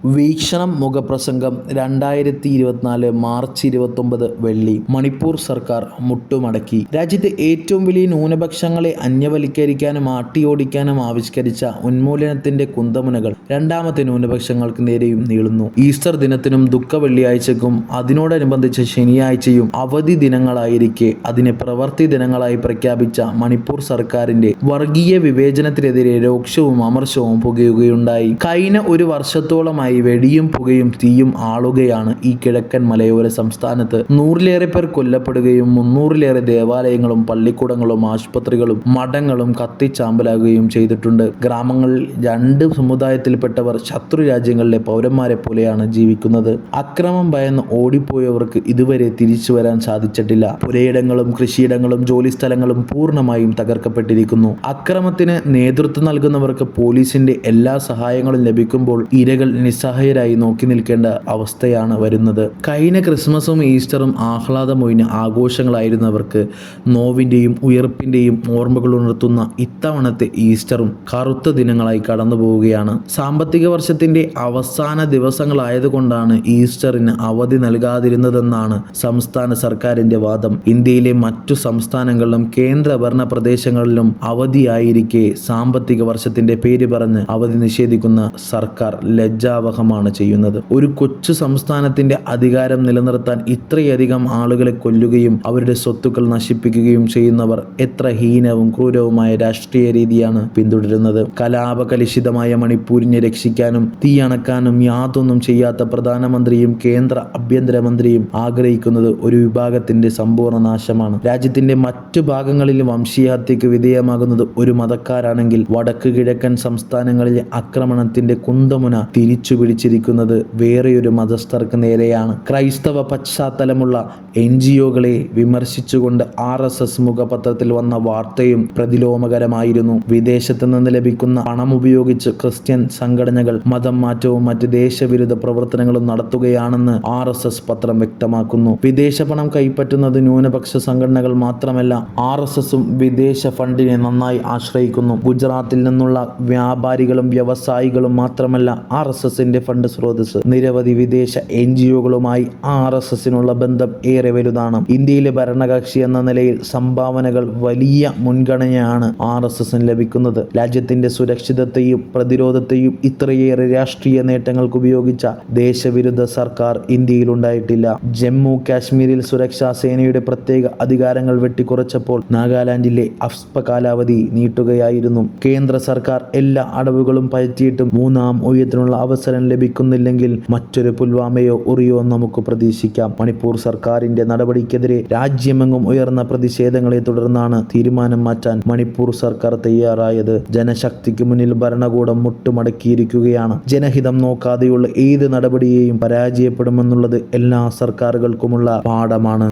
വീക്ഷണം മുഖപ്രസംഗം 2024 മാർച്ച് 29 വെള്ളി. മണിപ്പൂർ സർക്കാർ മുട്ടുമടക്കി. രാജ്യത്തെ ഏറ്റവും വലിയ ന്യൂനപക്ഷങ്ങളെ അന്യവൽക്കരിക്കാനും ആട്ടിയോടിക്കാനും ആവിഷ്കരിച്ച ഉന്മൂലനത്തിന്റെ കുന്തമുനകൾ രണ്ടാമത്തെ ന്യൂനപക്ഷങ്ങൾക്ക് നേരെയും നീളുന്നു. ഈസ്റ്റർ ദിനത്തിനും ദുഃഖ വെള്ളിയാഴ്ചക്കും അതിനോടനുബന്ധിച്ച ശനിയാഴ്ചയും അവധി ദിനങ്ങളായിരിക്കെ അതിനെ പ്രവൃത്തി ദിനങ്ങളായി പ്രഖ്യാപിച്ച മണിപ്പൂർ സർക്കാരിന്റെ വർഗീയ വിവേചനത്തിനെതിരെ രോക്ഷവും അമർഷവും പുകയുകയുണ്ടായി. കഴിഞ്ഞ ഒരു വർഷത്തോളമായി വെടിയും പുകയും തീയും ആളുകയാണ് ഈ കിഴക്കൻ മലയോര സംസ്ഥാനത്ത്. 100-ലേറെ പേർ കൊല്ലപ്പെടുകയും 300-ലേറെ ദേവാലയങ്ങളും പള്ളിക്കൂടങ്ങളും ആശുപത്രികളും മഠങ്ങളും കത്തിച്ചാമ്പലാകുകയും ചെയ്തിട്ടുണ്ട്. ഗ്രാമങ്ങളിൽ രണ്ട് സമുദായത്തിൽപ്പെട്ടവർ ശത്രു രാജ്യങ്ങളിലെ പൗരന്മാരെ പോലെയാണ് ജീവിക്കുന്നത്. അക്രമം ഭയന്ന് ഓടിപ്പോയവർക്ക് ഇതുവരെ തിരിച്ചു വരാൻ സാധിച്ചിട്ടില്ല. പുരയിടങ്ങളും കൃഷിയിടങ്ങളും ജോലിസ്ഥലങ്ങളും പൂർണ്ണമായും തകർക്കപ്പെട്ടിരിക്കുന്നു. അക്രമത്തിന് നേതൃത്വം നൽകുന്നവർക്ക് പോലീസിന്റെ എല്ലാ സഹായങ്ങളും ലഭിക്കുമ്പോൾ ഇരകൾ നിസ്സഹായരായി നോക്കി നിൽക്കേണ്ട അവസ്ഥയാണ് വരുന്നത്. കഴിഞ്ഞ ക്രിസ്മസും ഈസ്റ്ററും ആഹ്ലാദമൊഴിഞ്ഞ ആഘോഷങ്ങളായിരുന്നവർക്ക് നോവിന്റെയും ഉയർപ്പിന്റെയും ഓർമ്മകൾ ഉണർത്തുന്ന ഇത്തവണത്തെ ഈസ്റ്ററും കറുത്ത ദിനങ്ങളായി കടന്നു പോവുകയാണ്. സാമ്പത്തിക വർഷത്തിന്റെ അവസാന ദിവസങ്ങളായതുകൊണ്ടാണ് ഈസ്റ്ററിന് അവധി നൽകാതിരുന്നതെന്നാണ് സംസ്ഥാന സർക്കാരിന്റെ വാദം. ഇന്ത്യയിലെ മറ്റു സംസ്ഥാനങ്ങളിലും കേന്ദ്രഭരണ പ്രദേശങ്ങളിലും അവധിയായിരിക്കെ സാമ്പത്തിക വർഷത്തിന്റെ പേര് പറഞ്ഞ് അവധി നിഷേധിക്കുന്ന സർക്കാർ ലജ്ജാവഹമാണ് ചെയ്യുന്നത്. ഒരു കൊച്ചു സംസ്ഥാനത്തിന്റെ അധികാരം നിലനിർത്താൻ ഇത്രയധികം ആളുകളെ കൊല്ലുകയും അവരുടെ സ്വത്തുക്കൾ നശിപ്പിക്കുകയും ചെയ്യുന്നവർ എത്ര ഹീനവും ക്രൂരവുമായ രാഷ്ട്രീയ രീതിയാണ് പിന്തുടരുന്നത്. കലാപകലുഷിതമായ മണിപ്പൂരിനെ രക്ഷിക്കാനും തീയണക്കാനും യാതൊന്നും ചെയ്യാത്ത പ്രധാനമന്ത്രിയും കേന്ദ്ര ആഭ്യന്തരമന്ത്രിയും ആഗ്രഹിക്കുന്നത് ഒരു വിഭാഗത്തിന്റെ സമ്പൂർണ്ണ നാശമാണ്. രാജ്യത്തിന്റെ മറ്റു ഭാഗങ്ങളിൽ വംശീയഹത്യക്ക് വിധേയമാകുന്നത് ഒരു മതക്കാരാണെങ്കിൽ വടക്ക് കിഴക്കൻ സംസ്ഥാനങ്ങളിലെ ആക്രമണത്തിന്റെ കുന്തമുന തിരിച്ചു പിടിച്ചിരിക്കുന്നത് വേറെയൊരു മതസ്ഥർക്ക് നേരെയാണ്. ക്രൈസ്തവ പശ്ചാത്തലമുള്ള NGO-കളെ വിമർശിച്ചുകൊണ്ട് RSS മുഖപത്രത്തിൽ വന്ന വാർത്തയും പ്രതിലോമകരമായിരുന്നു. വിദേശത്ത് നിന്ന് ലഭിക്കുന്ന പണം ഉപയോഗിച്ച് ക്രിസ്ത്യൻ സംഘടനകൾ മതം മാറ്റവും മറ്റ് ദേശവിരുദ്ധ പ്രവർത്തനങ്ങളും നടത്തുകയാണെന്ന് RSS പത്രം വ്യക്തമാക്കുന്നു. വിദേശ പണം കൈപ്പറ്റുന്നത് ന്യൂനപക്ഷ സംഘടനകൾ മാത്രമല്ല, RSS-ഉം വിദേശ ഫണ്ടിനെ നന്നായി ആശ്രയിക്കുന്നു. ഗുജറാത്തിൽ നിന്നുള്ള വ്യാപാരികളും വ്യവസായികളും മാത്രമല്ല RSS-ന്റെ ഫണ്ട് സ്രോതസ്. നിരവധി വിദേശ NGO-കളുമായി RSS-നുള്ള ബന്ധം ഏറെ വലുതാണ്. ഇന്ത്യയിലെ ഭരണകക്ഷി എന്ന നിലയിൽ സംഭാവനകൾ വലിയ മുൻഗണനയാണ് RSS-ന് ലഭിക്കുന്നത്. രാജ്യത്തിന്റെ സുരക്ഷിതത്തെയും പ്രതിരോധത്തെയും ഇത്രയേറെ രാഷ്ട്രീയ നേട്ടങ്ങൾക്ക് ഉപയോഗിച്ച ദേശവിരുദ്ധ സർക്കാർ ഇന്ത്യയിൽ ഉണ്ടായിട്ടില്ല. ജമ്മു കാശ്മീരിൽ സുരക്ഷാ സേനയുടെ പ്രത്യേക അധികാരങ്ങൾ വെട്ടിക്കുറച്ചപ്പോൾ നാഗാലാൻഡിലെ അഫ്സ്പ കാലാവധി നീട്ടുകയായിരുന്നു. കേന്ദ്ര സർക്കാർ എല്ലാ അടവുകളും പയറ്റിയിട്ടും മൂന്നാം ഊഴത്തിനുള്ള അവസരം ലഭിക്കുന്നില്ലെങ്കിൽ മറ്റൊരു പുൽവാമയോ ഉറിയോ നമുക്ക് പ്രതീക്ഷിക്കാം. മണിപ്പൂർ സർക്കാരിന്റെ നടപടിക്കെതിരെ രാജ്യമെങ്ങും ഉയർന്ന പ്രതിഷേധങ്ങളെ തുടർന്നാണ് തീരുമാനം മാറ്റാൻ മണിപ്പൂർ സർക്കാർ തയ്യാറായത്. ജനശക്തിക്ക് മുന്നിൽ ഭരണകൂടം മുട്ടുമടക്കിയിരിക്കുകയാണ്. ജനഹിതം നോക്കാതെയുള്ള ഏത് നടപടിയെയും പരാജയപ്പെടുമെന്നുള്ളത് എല്ലാ സർക്കാരുകൾക്കുമുള്ള പാഠമാണ്.